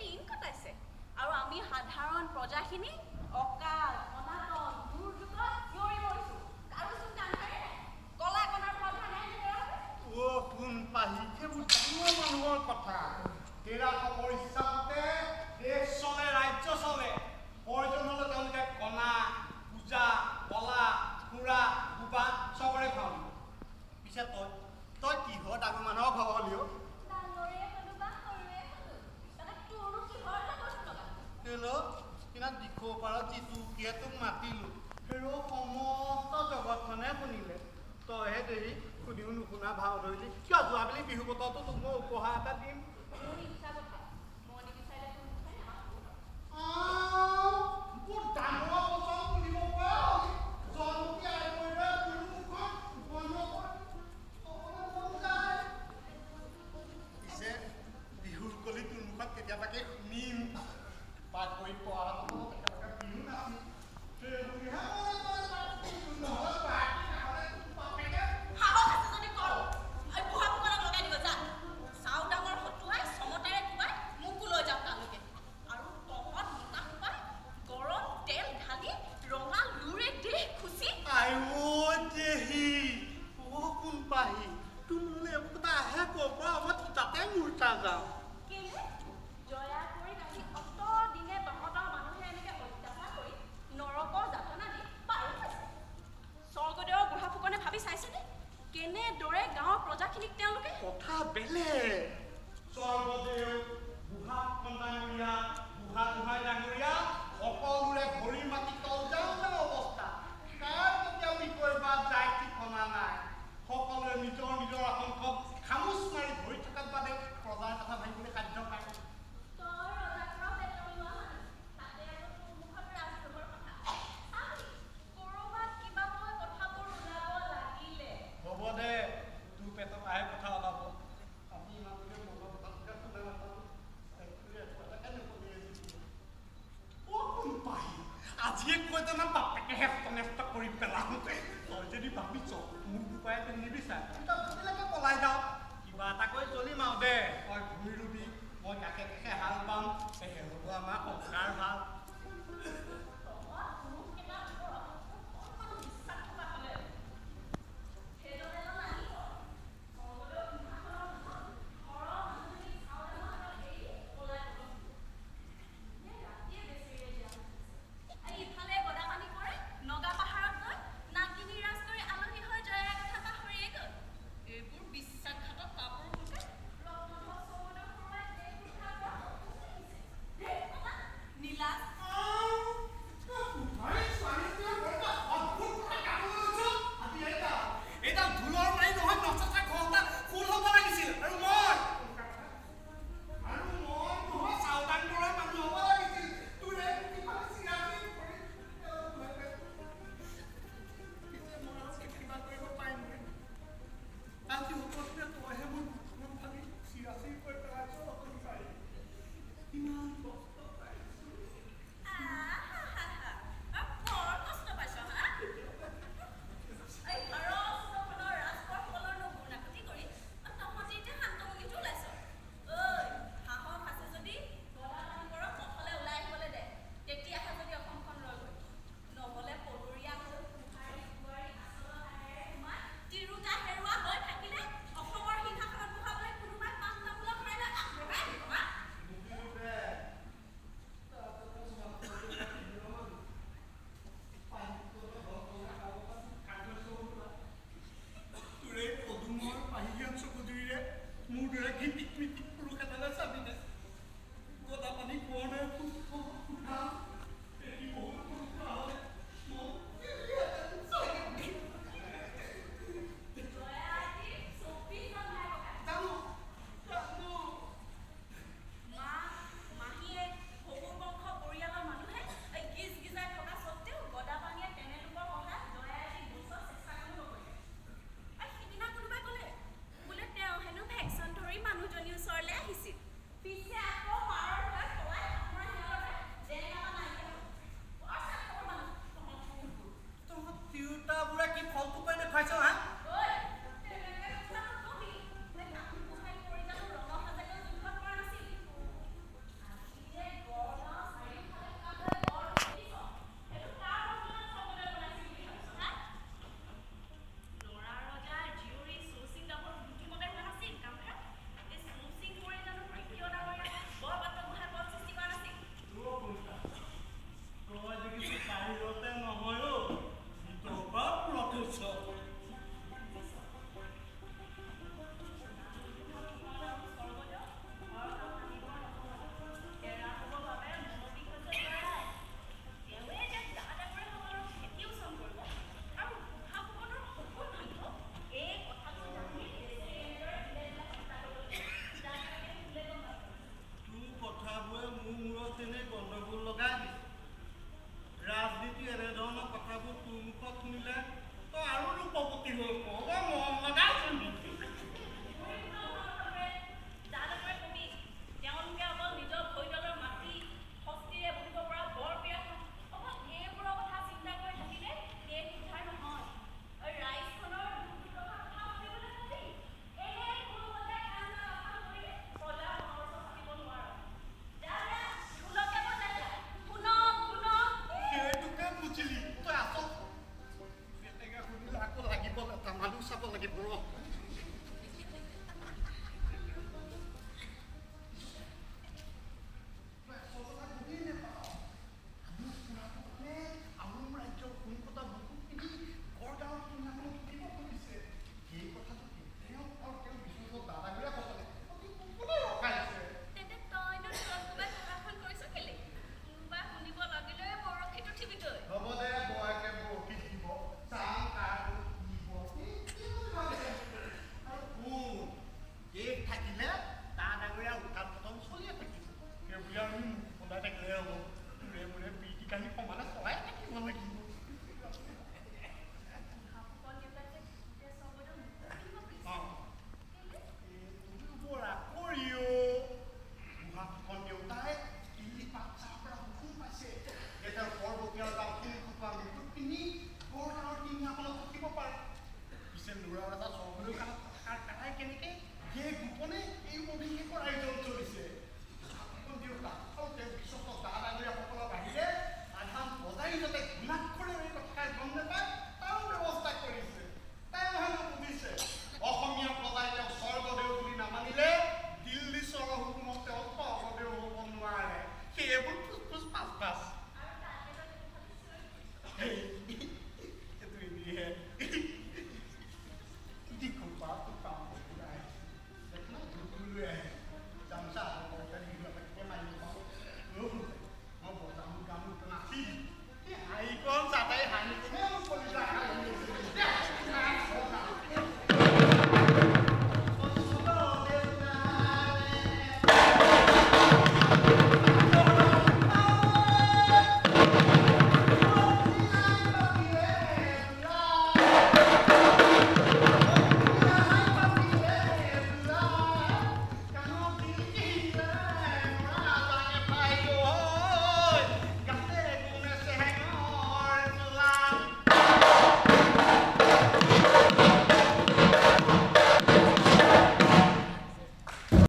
দিন কটাইছে আৰু আমি সাধাৰণ প্ৰজাখিনি অকাল অনাটন দুৰ্যোগত চিঞৰি মৰিছো কাৰোচোন কাণ ধৰে নাই কলা কণাৰ কথা নাই কোন পাহি সেইবোৰ ডাঙৰ মানুহৰ কথা তেৰা খবৰ ইচ্ছামতে দেশ চলে ৰাজ্য চলে প্ৰয়োজন হ'লে তেওঁলোকে কণা পূজা কলা খুৰা বুবা চবৰে খাওঁ পিছে তই কিহৰ ডাঙৰ মানুহৰ খবৰ হ'লিও কিনা দিশৰ পাৰত যিটো তোক মাতিলো সেই সমস্ত জগতখনে শুনিলে তইহে দেৰি সুধিও নুশুনা ভাও ধৰিলি কিয় যোৱাবেলি বিহু বতৰটো তোক মই উপহাৰ এটা দিম পিছে বিহুৰ কলি তোৰ মুখত কেতিয়াবাকে শুনিম পাঠ কৰি পোৱা বিহু নাছিল কথা বেলেগ স্বৰ্গদেউ বুঢ়া ডাঙৰীয়া বুঢ়া গোহাঁই ডাঙৰীয়া সকলোৰে ভৰি মাটি তল যাওঁতে অৱস্থা কাৰ কেতিয়াও বিকৰিবা যায় ঠিকনা নাই সকলোৱে নিজৰ নিজৰ আসনখন খামোচ মাৰি ধৰি থকাত বাদে প্ৰজাৰ কথা ভাবিবলৈ সাধ্য পায় হ'ব দে তোৰ পেটত আহে কথা ওলাব আজিয়ে কৈ তোমাৰ বাপেকে হেষ্ট নেষ্ট কৰি পেলাওঁতে তই যদি ভাবিছ মোক দুপাই নিবিচাৰ তই পলাই যাওঁ কিবা এটা কৰি চলিম আৰু দে তই ঘূৰি ৰুবি মই কাষে কাষে হাল বাম হ'ব আমাৰ সংসাৰ ভাল নীলা লাগিব